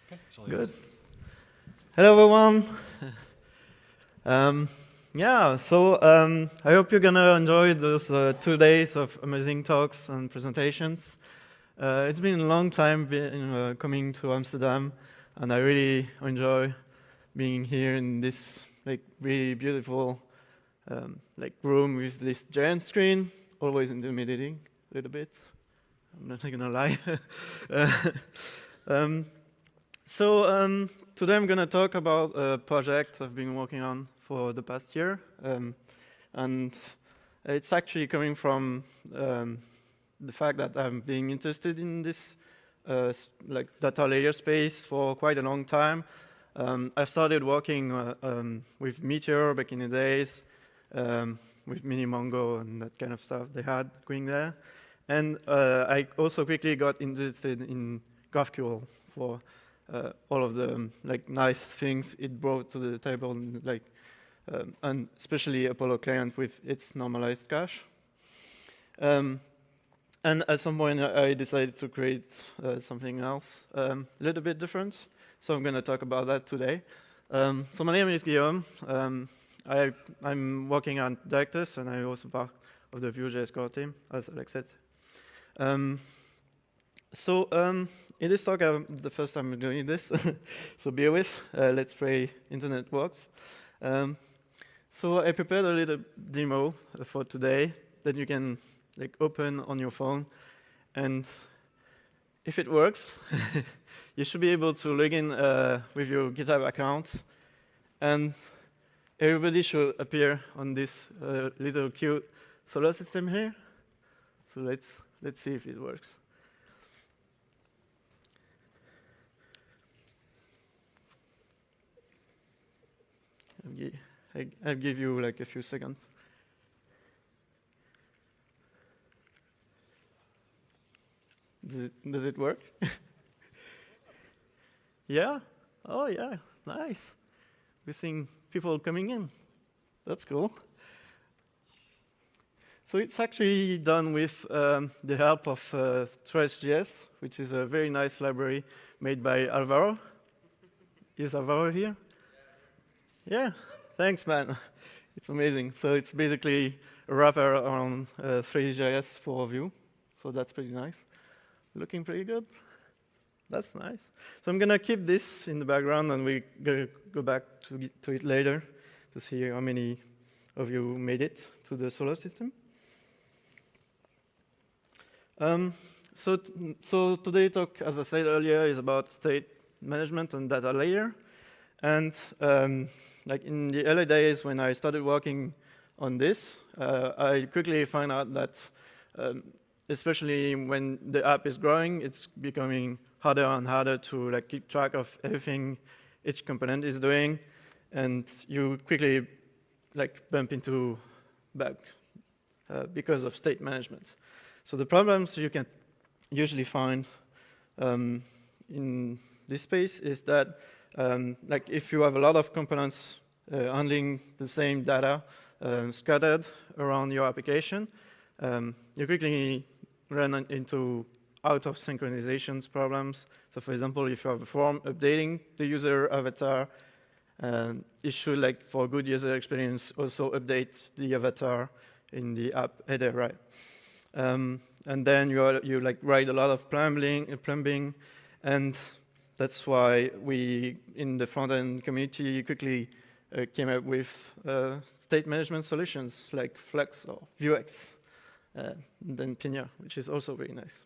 Okay, it's all Good. yours. Hello, everyone. I hope you're gonna enjoy those 2 days of amazing talks and presentations. It's been a long time coming to Amsterdam, and I really enjoy being here in this really beautiful room with this giant screen, always intimidating a little bit. I'm not gonna lie. Uh, um, Today I'm going to talk about a project I've been working on for the past year. And it's actually coming from the fact that I'm being interested in this data layer space for quite a long time. I started working with Meteor back in the days, with Minimongo and that kind of stuff they had going there. And I also quickly got interested in GraphQL for all of the nice things it brought to the table, and especially Apollo Client with its normalized cache. And at some point, I decided to create something else a little bit different. So I'm going to talk about that today. So my name is Guillaume. I'm working on Directors, and I'm also part of the Vue.js core team, as Alex said. In this talk, the first time I'm doing this, so bear with. Let's pray internet works. So I prepared a little demo for today that you can open on your phone, and if it works, you should be able to log in with your GitHub account, and everybody should appear on this little cute solar system here. So let's see if it works. I'll give you a few seconds. Does it work? Yeah? Oh yeah, nice. We're seeing people coming in. That's cool. So it's actually done with the help of Threads.js, which is a very nice library made by Alvaro. Is Alvaro here? Yeah, thanks, man. It's amazing. So it's basically a wrapper around Threads.js for Vue. So that's pretty nice. Looking pretty good. That's nice. So I'm going to keep this in the background, and we go back to it later to see how many of you made it to the solar system. So today's talk, as I said earlier, is about state management and data layer. And in the early days when I started working on this, I quickly found out that especially when the app is growing, it's becoming harder and harder to keep track of everything each component is doing, and you quickly bump into bugs because of state management. So the problems you can usually find in this space is that if you have a lot of components handling the same data scattered around your application, you quickly run into out of synchronizations problems. So for example, if you have a form updating the user avatar, it should, for good user experience, also update the avatar in the app header, right? And then you write a lot of plumbing, and that's why we, in the front-end community, quickly came up with state management solutions like Flux or Vuex, and then Pinia, which is also very nice.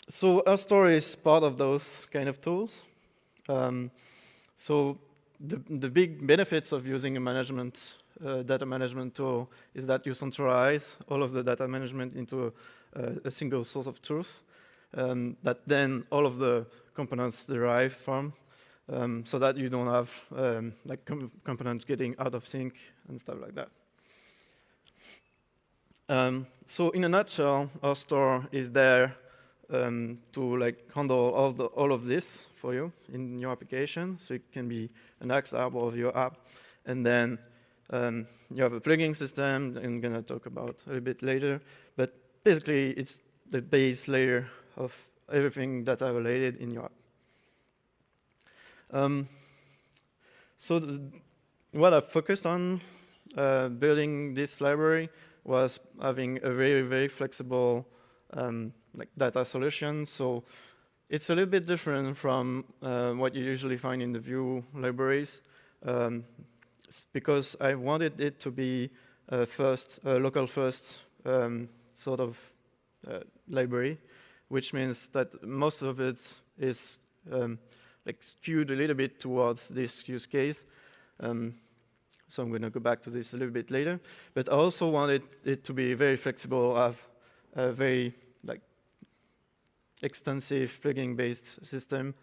So rstore is part of those kind of tools. So the big benefits of using a data management tool is that you centralize all of the data management into a single source of truth that then all of the components derive from, so that you don't have components getting out of sync and stuff like that. So in a nutshell, rstore is there to handle all of this for you in your application. So it can be an Axe app of your app, and then you have a plugin system that I'm going to talk about a little bit later. But basically, it's the base layer of everything data related in your app. So what I focused on building this library was having a very, very flexible like data solution. So it's a little bit different from what you usually find in the Vue libraries, because I wanted it to be a local first sort of library, which means that most of it is like skewed a little bit towards this use case. So I'm going to go back to this a little bit later. But I also wanted it to be very flexible, have a very like extensive plugin-based system,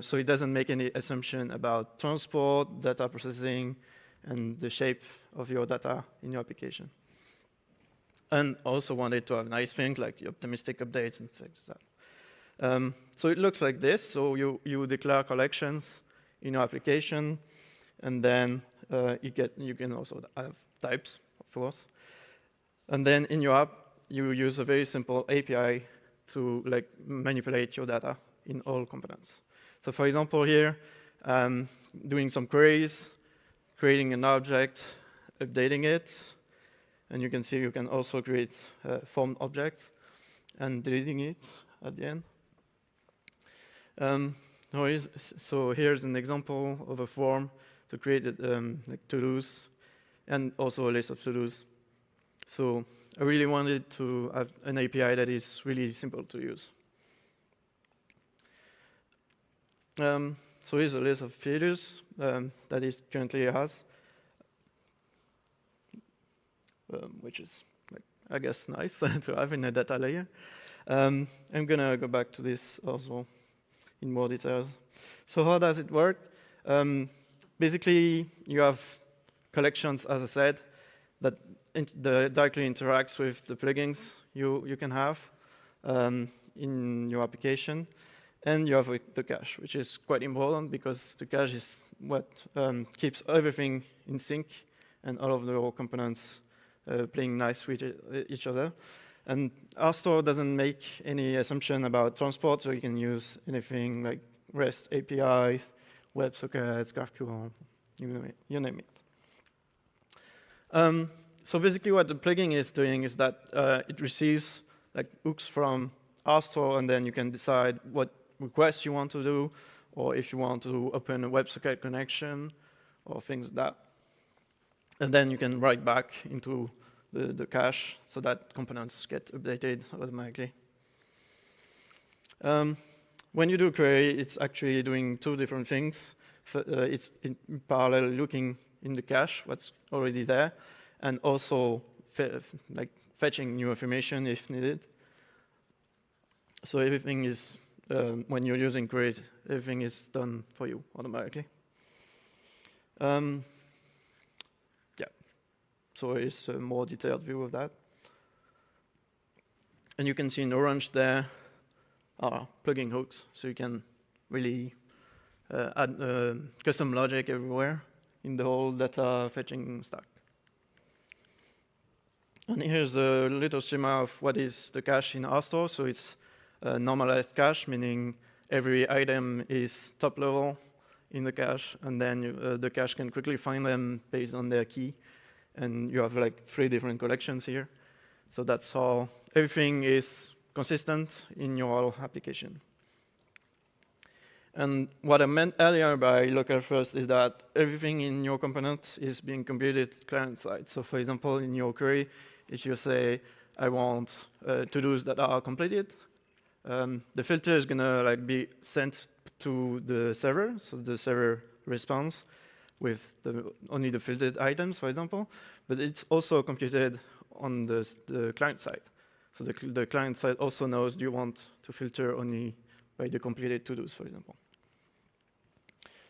so it doesn't make any assumption about transport, data processing, and the shape of your data in your application. And also wanted to have nice things like optimistic updates and things like that. So it looks like this. So you declare collections in your application, and then you can also have types, of course. And then in your app, you use a very simple API to like manipulate your data in all components. So for example, here, doing some queries, creating an object, updating it, and you can see you can also create form objects and deleting it at the end. So here's an example of a form to create like to-dos and also a list of to-dos. So I really wanted to have an API that is really simple to use. So here's a list of features that it currently has, which is, like, I guess, nice to have in a data layer. I'm going to go back to this also in more details. So how does it work? Basically, you have collections, as I said, that directly interacts with the plugins you can have in your application. And you have the cache, which is quite important because the cache is what keeps everything in sync and all of the components playing nice with each other. And rstore doesn't make any assumption about transport, so you can use anything like REST APIs, WebSockets, GraphQL, you name it. So basically what the plugin is doing is that it receives like hooks from rstore, and then you can decide what requests you want to do, or if you want to open a WebSocket connection, or things like that. And then you can write back into the cache so that components get updated automatically. When you do query, it's actually doing two different things. It's in parallel looking in the cache, what's already there, and also like fetching new information if needed. So everything is, when you're using queries, everything is done for you automatically. So it's a more detailed view of that. And you can see in orange there are plugin hooks, so you can really add custom logic everywhere in the whole data fetching stack. And here's a little schema of what is the cache in rstore. So it's a normalized cache, meaning every item is top level in the cache, and then the cache can quickly find them based on their key. And you have like 3 different collections here. So that's how everything is consistent in your application. And what I meant earlier by local first is that everything in your component is being computed client-side. So for example, in your query, if you say, I want to-dos that are completed, the filter is going to like be sent to the server. So the server responds with only the filtered items, for example, but it's also computed on the client side. So the client side also knows, do you want to filter only by the completed to-dos, for example.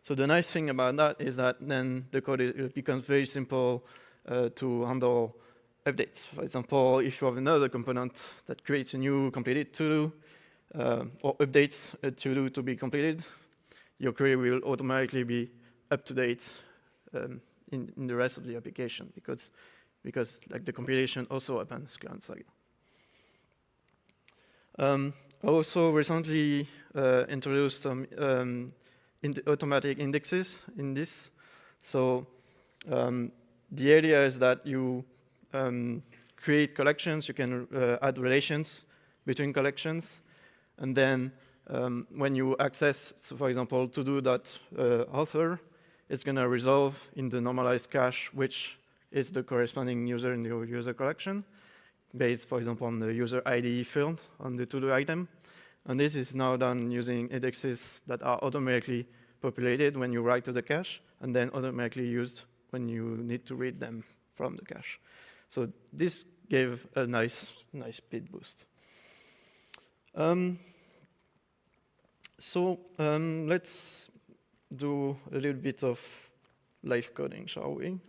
So the nice thing about that is that then the code becomes very simple to handle updates. For example, if you have another component that creates a new completed to-do or updates a to-do to be completed, your query will automatically be up to date in the rest of the application because like the compilation also happens client side. I also recently introduced some automatic indexes in this. So the idea is that you create collections, you can add relations between collections, and then when you access, so for example, to-do.author, it's going to resolve in the normalized cache which is the corresponding user in your user collection, based, for example, on the user ID field on the to-do item. And this is now done using indexes that are automatically populated when you write to the cache, and then automatically used when you need to read them from the cache. So this gave a nice speed boost. Let's do a little bit of live coding, shall we?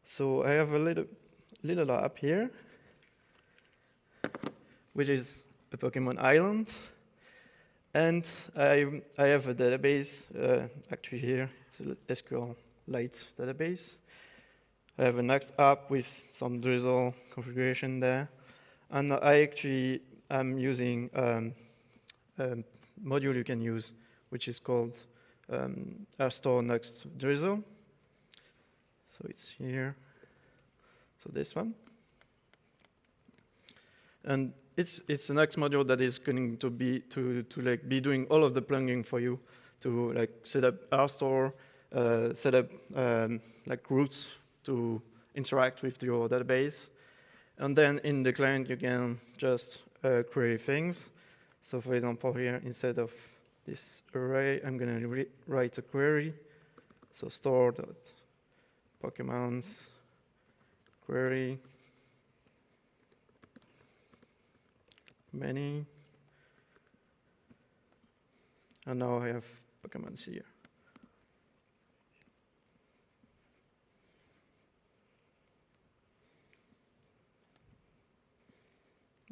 So I have a little app here, which is a Pokemon Island. And I have a database, actually here, it's a SQLite database. I have a next app with some Drizzle configuration there. And I actually am using a module you can use, which is called rstore next Drizzle. So it's here. So this one. And it's the next module that is going to be be doing all of the plugin for you to like set up rstore, set up like routes to interact with your database. And then in the client, you can just query things. So for example, here, instead of this array, I'm going to write a query. So store.pokemons query many. And now I have Pokemons here.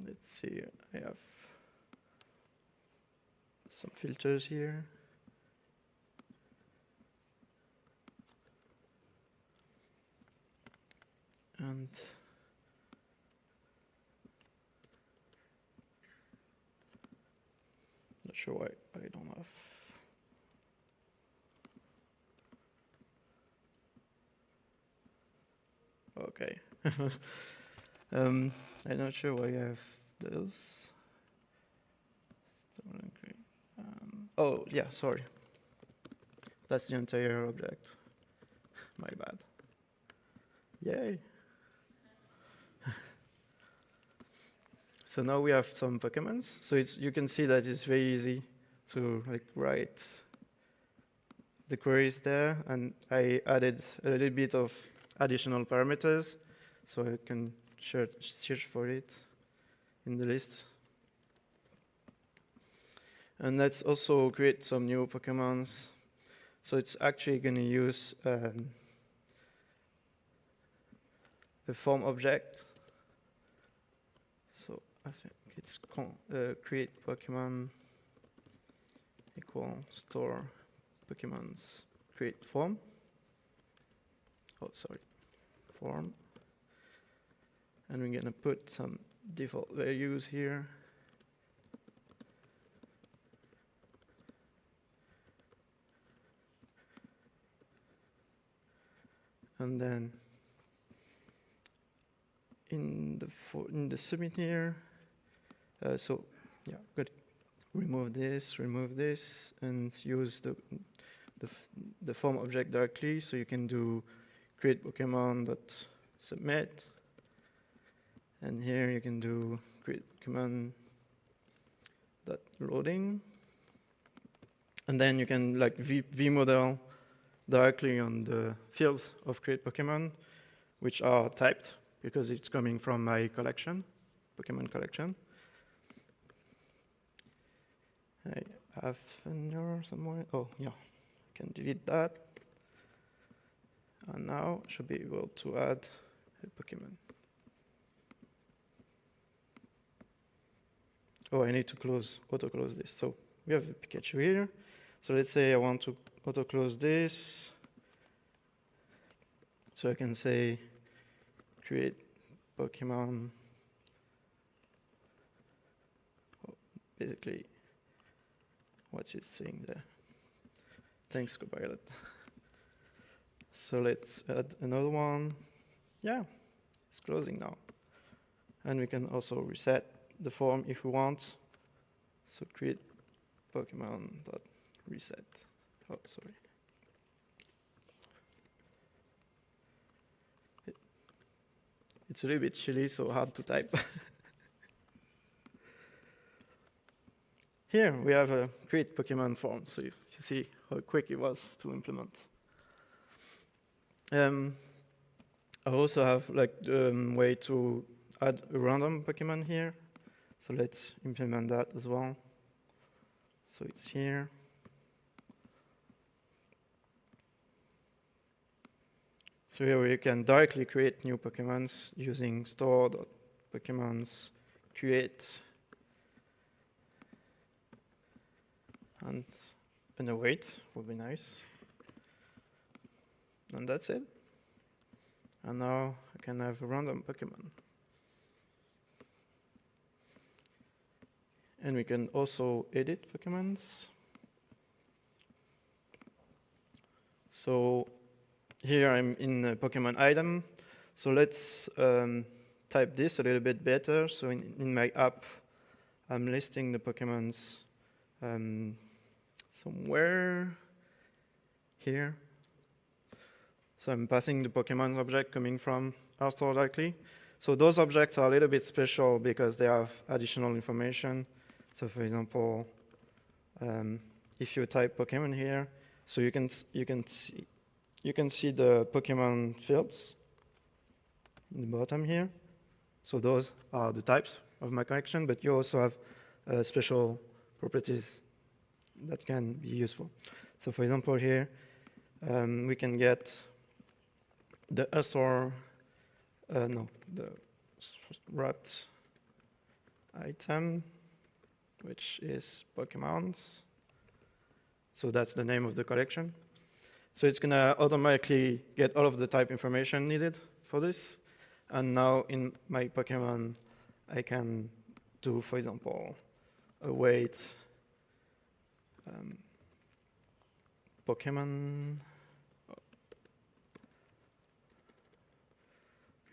Let's see, I have some filters here. And not sure why I don't have. Okay. I'm not sure why I have those. Oh, yeah, sorry. That's the entire object. My bad. Yay. So now we have some Pokemons. So you can see that it's very easy to like write the queries there. And I added a little bit of additional parameters, so I can search for it in the list. And let's also create some new Pokemons. So it's actually going to use a form object. So I think it's create Pokemon equal store Pokemons create form. Oh, sorry, form. And we're going to put some default values here. And then in the submit here, so yeah, good. Remove this, and use the form object directly. So you can do create Pokemon.submit, and here you can do create Pokemon.loading, and then you can like vmodel directly on the fields of create Pokemon, which are typed because it's coming from my collection, Pokemon collection. I have an error somewhere. Oh, yeah, I can delete that. And now I should be able to add a Pokemon. Oh, I need to auto-close this. So we have a Pikachu here. So let's say I want to auto-close this. So I can say create Pokemon basically what it's saying there. Thanks, Copilot. So let's add another one. Yeah, it's closing now. And we can also reset the form if we want. So create Pokemon.reset. Oh, sorry. It's a little bit chilly, so hard to type. Here we have a create Pokemon form, so you see how quick it was to implement. I also have like the way to add a random Pokemon here. So let's implement that as well. So it's here. So here you can directly create new Pokemons using store.pokemons create and an await would be nice. And that's it. And now I can have a random Pokemon. And we can also edit Pokemons. So here I'm in a Pokemon item. So let's type this a little bit better. So in my app, I'm listing the Pokemons somewhere here. So I'm passing the Pokemon object coming from rstore directly. So those objects are a little bit special because they have additional information. So for example, if you type Pokemon here, so you can see the Pokemon fields in the bottom here. So those are the types of my collection, but you also have special properties that can be useful. So for example here, we can get the rstore, the wrapped item, which is Pokemons. So that's the name of the collection. So it's gonna automatically get all of the type information needed for this. And now in my Pokemon, I can do, for example, await Pokemon.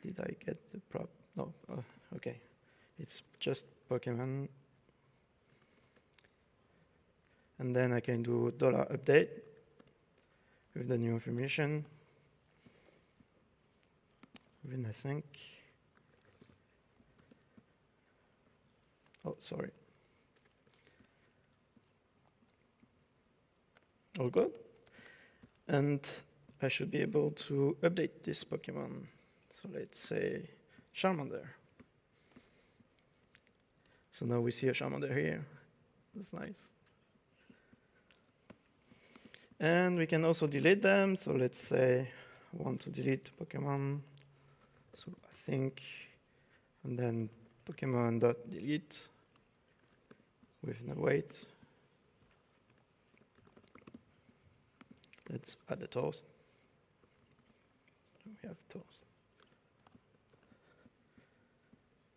Did I get the prop? No, okay. It's just Pokemon. And then I can do $update with the new information. Then I think. Oh, sorry. All good. And I should be able to update this Pokemon. So let's say Charmander. So now we see a Charmander here. That's nice. And we can also delete them. So let's say I want to delete Pokemon. So async, and then Pokemon.delete with an await. Let's add a toast. We have toast.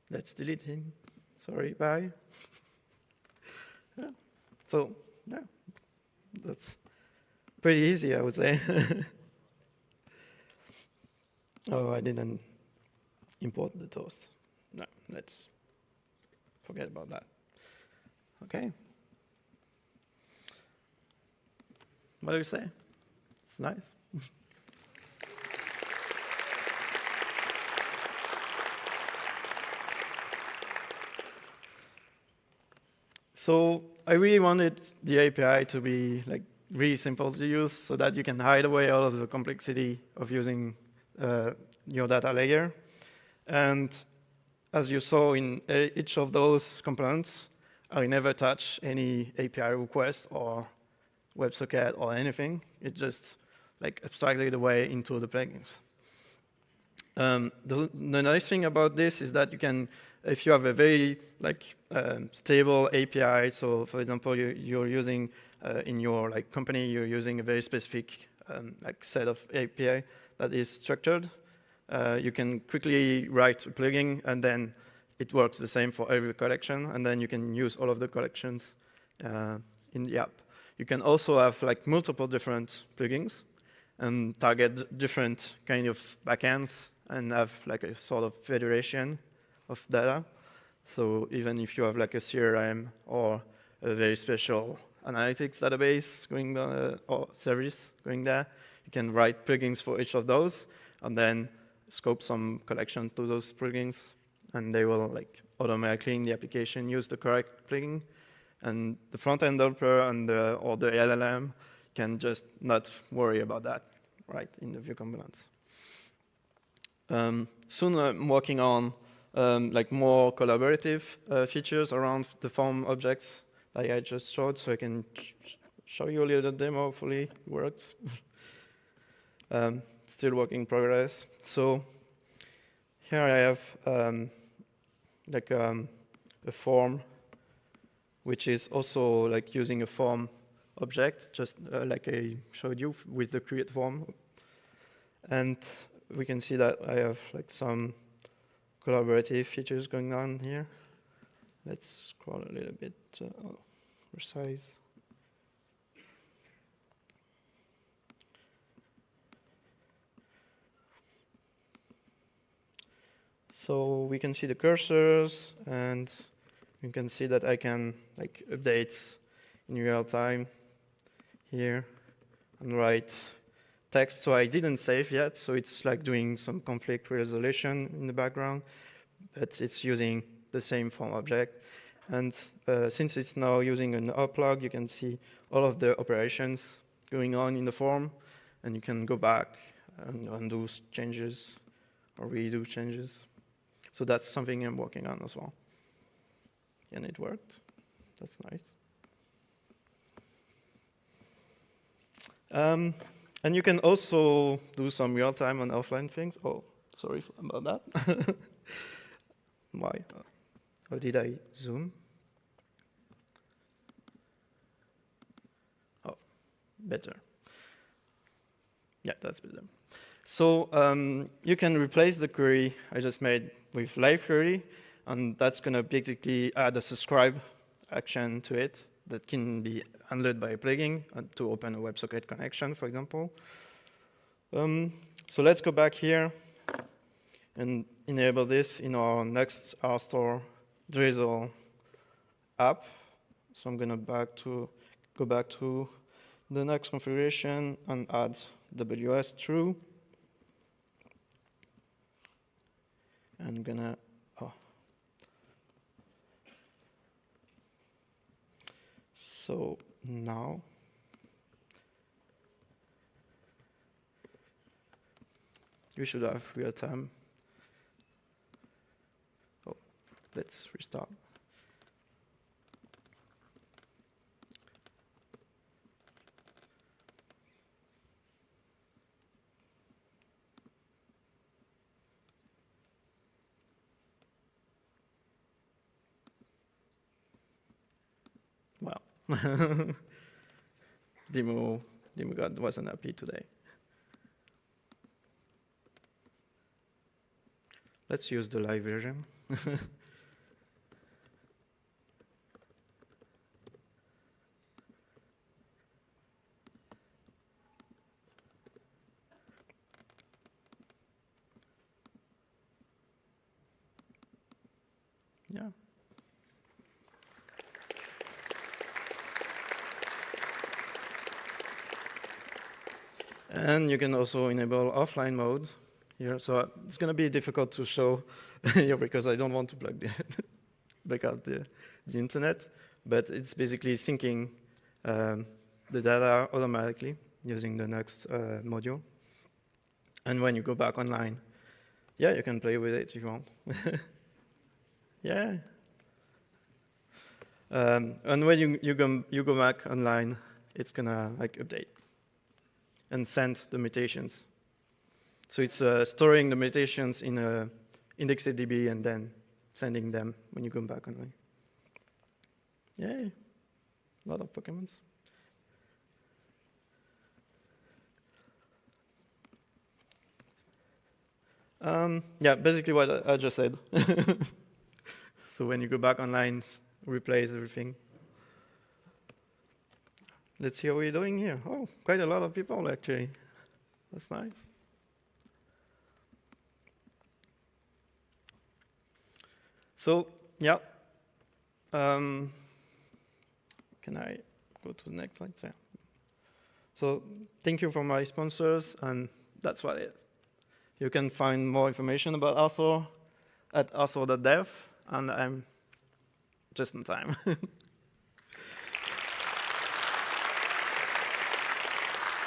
Let's delete him. Sorry, bye. Yeah. So, yeah, that's pretty easy, I would say. Oh, I didn't import the toast. No, let's forget about that. Okay. What do you say? It's nice. So I really wanted the API to be like really simple to use so that you can hide away all of the complexity of using your data layer. And as you saw in each of those components, I never touch any API request or WebSocket or anything. It just like abstracted away into the plugins. The nice thing about this is that you can, if you have a very stable API, so for example, you're using in your company, you're using a very specific set of API that is structured, you can quickly write a plugin and then it works the same for every collection, and then you can use all of the collections in the app. You can also have like multiple different plugins and target different kind of backends and have like a sort of federation of data. So even if you have like a CRM or a very special analytics database going or service going there, you can write plugins for each of those and then scope some collection to those plugins, and they will like automatically in the application use the correct plugin. And the front-end developer and or the LLM can just not worry about that, right, in the view components. Soon I'm working on like more collaborative features around the form objects like I just showed, so I can show you a little demo, hopefully it works. Still work in progress. So here I have like a form which is also like using a form object, just like I showed you with the create form. And we can see that I have like some collaborative features going on here. Let's scroll a little bit, resize. So we can see the cursors, and you can see that I can like update in real time here and write text. So I didn't save yet, so it's like doing some conflict resolution in the background, but it's using the same form object. And since it's now using an uplog, you can see all of the operations going on in the form, and you can go back and undo changes or redo changes. So that's something I'm working on as well. And it worked. That's nice. And you can also do some real-time and offline things. Oh, sorry about that. Why? How did I zoom? Oh, better. Yeah, that's better. So you can replace the query I just made with live query, and that's going to basically add a subscribe action to it that can be handled by a plugin to open a WebSocket connection, for example. So let's go back here and enable this in our next rstore drizzle app. So I'm going to go back to the next configuration and add WS true. I'm gonna, so now you should have real time. Oh, let's restart. Well, Demo God wasn't happy today. Let's use the live version. Yeah. And you can also enable offline mode here. So it's going to be difficult to show here because I don't want to plug back out the internet. But it's basically syncing the data automatically using the next module. And when you go back online, yeah, you can play with it if you want. Yeah. And when you go back online, it's going to like update and send the mutations. So it's storing the mutations in a IndexedDB and then sending them when you come back online. Yay, a lot of Pokemons. Yeah, basically what I just said. So when you go back online, it replays everything. Let's see how we're doing here. Oh, quite a lot of people, actually. That's nice. So, yeah. Can I go to the next slide? Yeah. So, thank you for my sponsors, and that's what it is. You can find more information about rstore at rstore.dev, and I'm just in time.